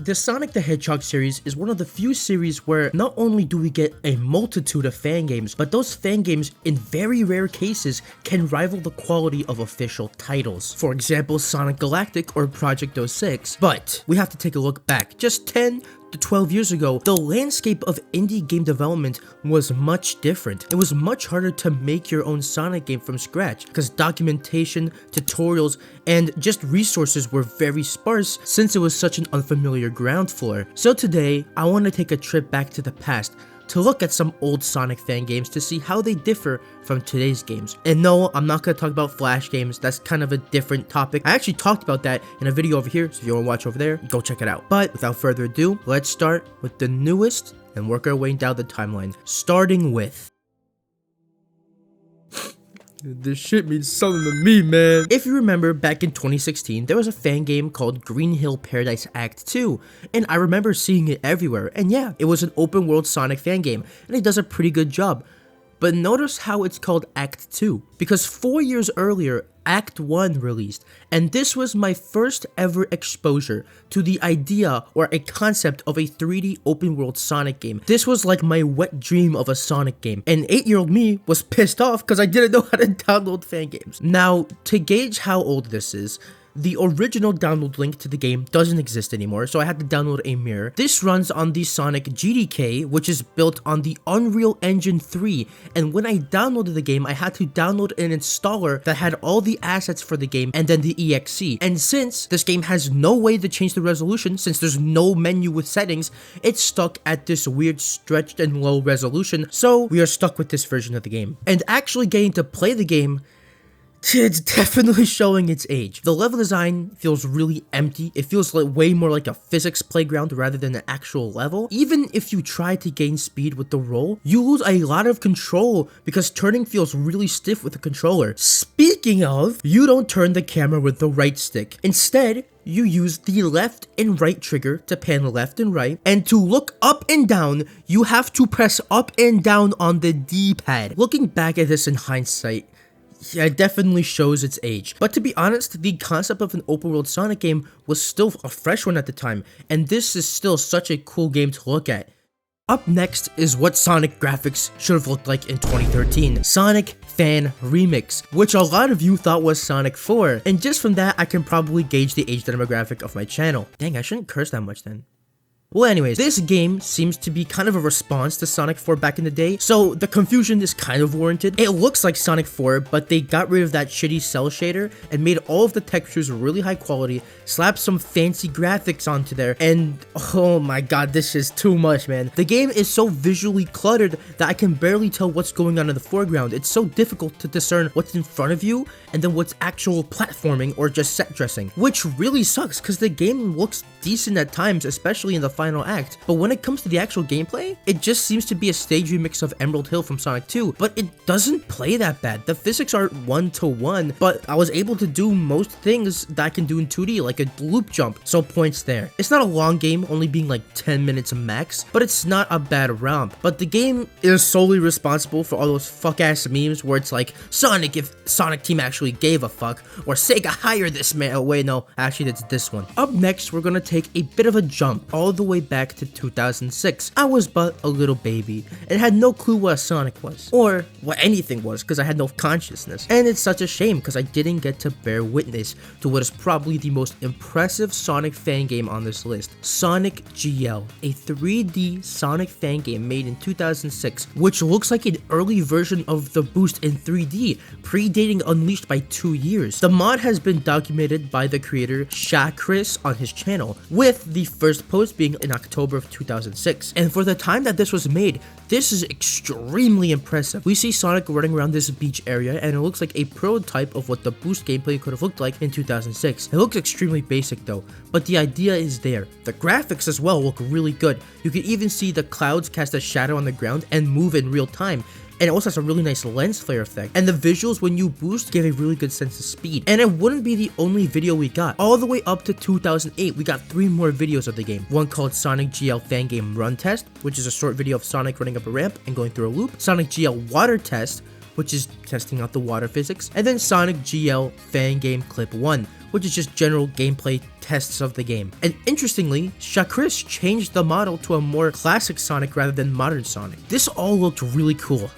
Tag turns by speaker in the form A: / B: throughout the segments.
A: The Sonic the Hedgehog series is one of the few series where not only do we get a multitude of fan games, but those fan games in very rare cases can rival the quality of official titles. For example, Sonic Galactic or Project 06. But we have to take a look back just 10 to 12 years ago. The landscape of indie game development was much different. It was much harder to make your own Sonic game from scratch because documentation, tutorials, and just resources were very sparse since it was such an unfamiliar ground floor. So today, I want to take a trip back to the past to look at some old Sonic fan games to see how they differ from today's games. And no, I'm not going to talk about Flash games, that's kind of a different topic. I actually talked about that in a video over here, so if you want to watch over there, go check it out. But without further ado, let's start with the newest and work our way down the timeline, starting with... This shit means something to me, man. If you remember, back in 2016, there was a fan game called Green Hill Paradise Act 2, and I remember seeing it everywhere, and yeah, it was an open world Sonic fan game, and it does a pretty good job. But notice how it's called Act 2, because 4 years earlier, Act 1 released, and this was my first ever exposure to the idea or a concept of a 3D open world Sonic game. This was like my wet dream of a Sonic game, and 8-year-old me was pissed off because I didn't know how to download fan games. Now, to gauge how old this is, the original download link to the game doesn't exist anymore, so I had to download a mirror. This runs on the Sonic GDK, which is built on the Unreal Engine 3, and when I downloaded the game, I had to download an installer that had all the assets for the game and then the EXE. And since this game has no way to change the resolution, since there's no menu with settings, it's stuck at this weird stretched and low resolution, so we are stuck with this version of the game. And actually getting to play the game, it's definitely showing its age. The level design feels really empty. It feels like way more like a physics playground rather than an actual level. Even if you try to gain speed with the roll, you lose a lot of control because turning feels really stiff with the controller. Speaking of, you don't turn the camera with the right stick. Instead, you use the left and right trigger to pan left and right, and to look up and down, you have to press up and down on the D-pad. Looking back at this in hindsight, yeah, it definitely shows its age. But to be honest, the concept of an open world Sonic game was still a fresh one at the time, and this is still such a cool game to look at. Up next is what Sonic graphics should have looked like in 2013, Sonic Fan Remix, which a lot of you thought was Sonic 4, and just from that I can probably gauge the age demographic of my channel. Dang, I shouldn't curse that much then. Well anyways, this game seems to be kind of a response to Sonic 4 back in the day, so the confusion is kind of warranted. It looks like Sonic 4, but they got rid of that shitty cell shader and made all of the textures really high quality, slapped some fancy graphics onto there, and oh my god, this is too much, man. The game is so visually cluttered that I can barely tell what's going on in the foreground. It's so difficult to discern what's in front of you and then what's actual platforming or just set dressing, which really sucks because the game looks decent at times, especially in the final act, but when it comes to the actual gameplay, it just seems to be a stage remix of Emerald Hill from Sonic 2, but it doesn't play that bad. The physics aren't 1-to-1, but I was able to do most things that I can do in 2D, like a loop jump, so points there. It's not a long game, only being like 10 minutes max, but it's not a bad romp. But the game is solely responsible for all those fuck-ass memes where it's like, Sonic if Sonic Team actually gave a fuck, or Sega hire this man. Oh wait, no, actually it's this one. Up next, we're gonna take a bit of a jump all the way back to 2006. I was but a little baby and had no clue what a Sonic was, or what anything was, because I had no consciousness. And it's such a shame because I didn't get to bear witness to what is probably the most impressive Sonic fan game on this list, Sonic GL, a 3D Sonic fan game made in 2006, which looks like an early version of the Boost in 3D, predating Unleashed by 2 years. The mod has been documented by the creator Chris on his channel, with the first post being in October of 2006. And for the time that this was made, this is extremely impressive. We see Sonic running around this beach area, and it looks like a prototype of what the Boost gameplay could have looked like in 2006. It looks extremely basic though, but the idea is there. The graphics as well look really good. You can even see the clouds cast a shadow on the ground and move in real time. And it also has a really nice lens flare effect. And the visuals when you boost give a really good sense of speed. And it wouldn't be the only video we got. All the way up to 2008, we got 3 more videos of the game. One called Sonic GL Fan Game Run Test, which is a short video of Sonic running up a ramp and going through a loop. Sonic GL Water Test, which is testing out the water physics. And then Sonic GL Fan Game Clip 1, which is just general gameplay tests of the game. And interestingly, Chakris changed the model to a more classic Sonic rather than modern Sonic. This all looked really cool.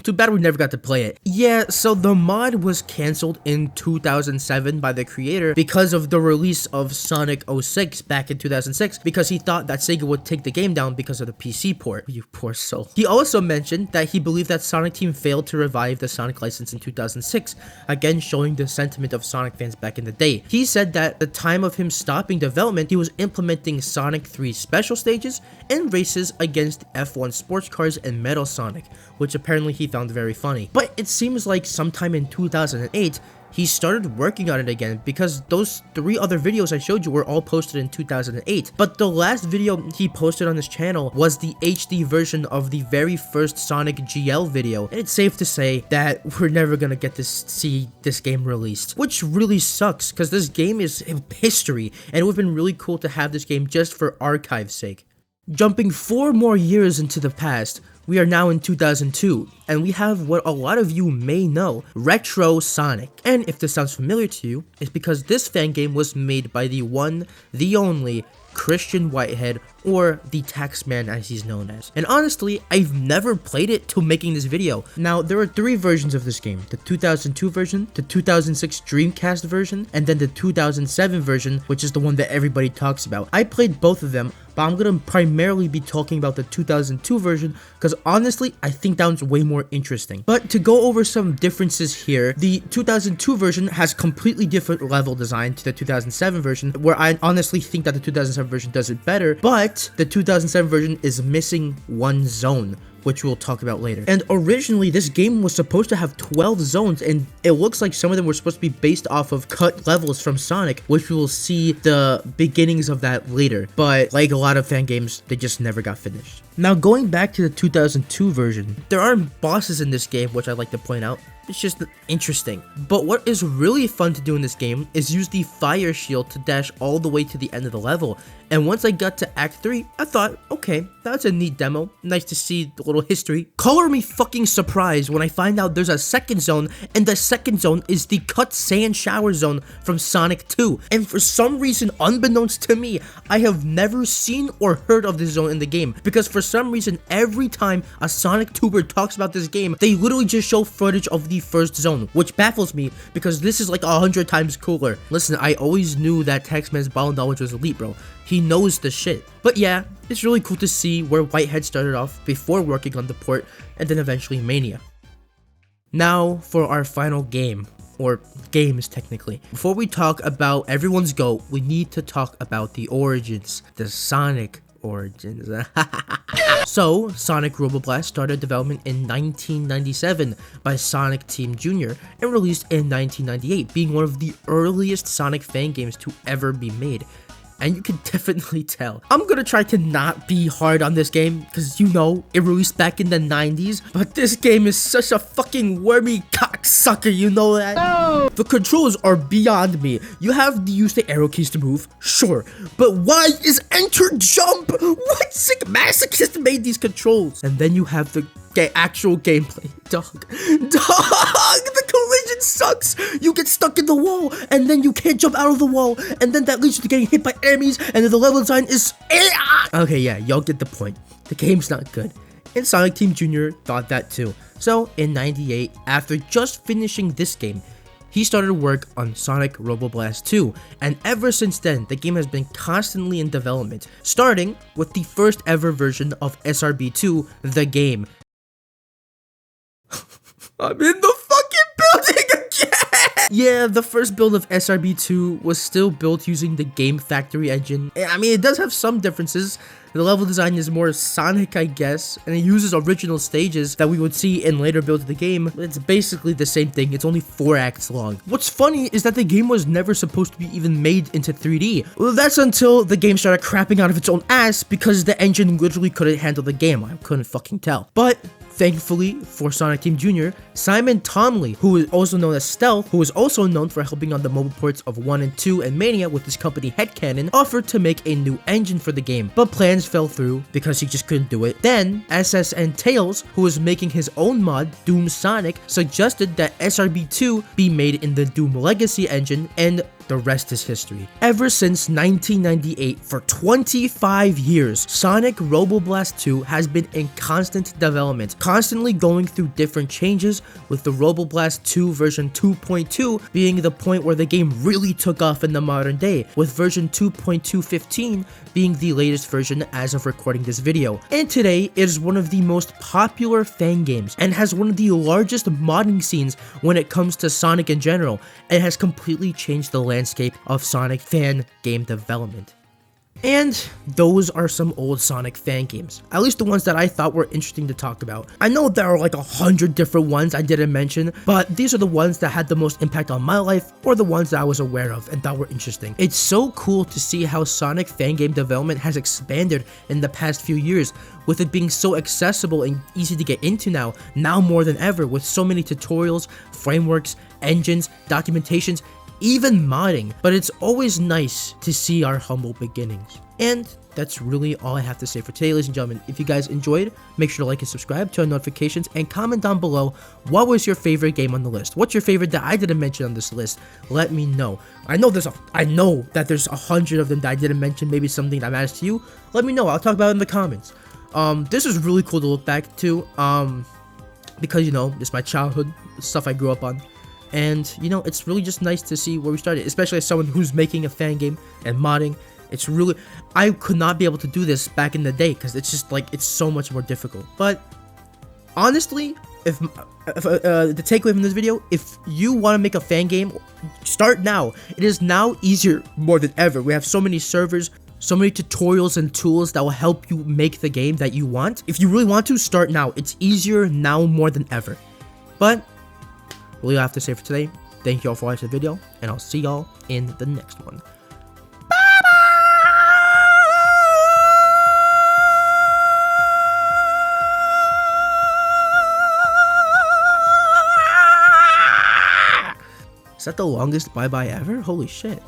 A: Too bad we never got to play it. Yeah, so the mod was cancelled in 2007 by the creator because of the release of Sonic 06 back in 2006, because he thought that Sega would take the game down because of the PC port. You poor soul. He also mentioned that he believed that Sonic Team failed to revive the Sonic license in 2006, again showing the sentiment of Sonic fans back in the day. He said that at the time of him stopping development, he was implementing Sonic 3 special stages and races against F1 sports cars and Metal Sonic, which apparently he found very funny. But it seems like sometime in 2008, he started working on it again, because those 3 other videos I showed you were all posted in 2008. But the last video he posted on his channel was the HD version of the very first Sonic GL video, and it's safe to say that we're never gonna get to see this game released, which really sucks, because this game is history, and it would have been really cool to have this game just for archive's sake. Jumping 4 more years into the past, we are now in 2002, and we have what a lot of you may know, Retro Sonic. And if this sounds familiar to you, it's because this fan game was made by the one, the only, Christian Whitehead, or the Taxman as he's known as. And honestly, I've never played it till making this video. Now, there are 3 versions of this game: the 2002 version, the 2006 Dreamcast version, and then the 2007 version, which is the one that everybody talks about. I played both of them, but I'm gonna primarily be talking about the 2002 version, because honestly, I think that one's way more interesting. But to go over some differences here, the 2002 version has completely different level design to the 2007 version, where I honestly think that the 2007 version does it better, but the 2007 version is missing one zone, which we'll talk about later. And originally, this game was supposed to have 12 zones, and it looks like some of them were supposed to be based off of cut levels from Sonic, which we will see the beginnings of that later. But like a lot of fan games, they just never got finished. Now, going back to the 2002 version, there aren't bosses in this game, which I'd like to point out. It's just interesting. But what is really fun to do in this game is use the fire shield to dash all the way to the end of the level. And once I got to Act 3, I thought, okay, that's a neat demo. Nice to see the little history. Color me fucking surprised when I find out there's a second zone, and the second zone is the cut sand shower zone from Sonic 2. And for some reason, unbeknownst to me, I have never seen or heard of this zone in the game, because for some reason, every time a Sonic tuber talks about this game, they literally just show footage of the first zone, which baffles me, because this is like 100 times cooler. Listen, I always knew that Taxman's ball knowledge was elite, bro. He knows the shit. But yeah, it's really cool to see where Whitehead started off before working on the port, and then eventually Mania. Now for our final game, or games technically. Before we talk about everyone's GOAT, we need to talk about the origins, the Sonic origins. So, Sonic Robo Blast started development in 1997 by Sonic Team Jr. and released in 1998, being one of the earliest Sonic fan games to ever be made. And you can definitely tell. I'm gonna try to not be hard on this game, because you know, it released back in the 90s, but this game is such a fucking wormy cocksucker, you know that? No! The controls are beyond me. You have to use the arrow keys to move, sure, but why is enter jump? What sick masochist made these controls? And then you have the actual gameplay. Dog, the collision sucks. You get stuck in the wall, and then you can't jump out of the wall, and then that leads you to getting hit by enemies, and then the level design is... Okay, yeah, y'all get the point. The game's not good. And Sonic Team Jr. thought that too. So, in 98, after just finishing this game, he started work on Sonic Robo Blast 2, and ever since then, the game has been constantly in development, starting with the first ever version of SRB2, the game. I'm in the fucking building again! Yeah, the first build of SRB2 was still built using the Game Factory engine. I mean, it does have some differences. The level design is more Sonic, I guess, and it uses original stages that we would see in later builds of the game. It's basically the same thing, it's only 4 acts long. What's funny is that the game was never supposed to be even made into 3D. Well, that's until the game started crapping out of its own ass because the engine literally couldn't handle the game. I couldn't fucking tell. But thankfully for Sonic Team Jr., Simon Tomley, who is also known as Stealth, who is also known for helping on the mobile ports of 1 and 2 and Mania with his company Headcanon, offered to make a new engine for the game, but plans fell through because he just couldn't do it. Then, SSN Tails, who was making his own mod, Doom Sonic, suggested that SRB2 be made in the Doom Legacy engine, and the rest is history. Ever since 1998, for 25 years, Sonic Robo Blast 2 has been in constant development, constantly going through different changes, with the Robo Blast 2 version 2.2 being the point where the game really took off in the modern day, with version 2.215 being the latest version as of recording this video. And today, it is one of the most popular fan games and has one of the largest modding scenes when it comes to Sonic in general, and has completely changed the landscape of Sonic fan game development. And those are some old Sonic fan games, at least the ones that I thought were interesting to talk about. I know there are like 100 different ones I didn't mention, but these are the ones that had the most impact on my life, or the ones that I was aware of and thought were interesting. It's so cool to see how Sonic fan game development has expanded in the past few years, with it being so accessible and easy to get into now more than ever, with so many tutorials, frameworks, engines, documentations, even modding. But it's always nice to see our humble beginnings. And that's really all I have to say for today, ladies and gentlemen. If you guys enjoyed, make sure to like and subscribe, turn on notifications, and comment down below what was your favorite game on the list. What's your favorite that I didn't mention on this list? Let me know. I know that there's 100 of them that I didn't mention. Maybe something that matters to you. Let me know. I'll talk about it in the comments. This is really cool to look back to, because it's my childhood, stuff I grew up on. And, it's really just nice to see where we started, especially as someone who's making a fan game and modding. It's really, I could not be able to do this back in the day, because it's just it's so much more difficult. But honestly, if the takeaway from this video, if you want to make a fan game, start now. It is now easier more than ever. We have so many servers, so many tutorials and tools that will help you make the game that you want. If you really want to, start now. It's easier now more than ever. But really, I have to say for today, thank you all for watching the video, and I'll see y'all in the next one. Is that the longest bye-bye ever? Holy shit.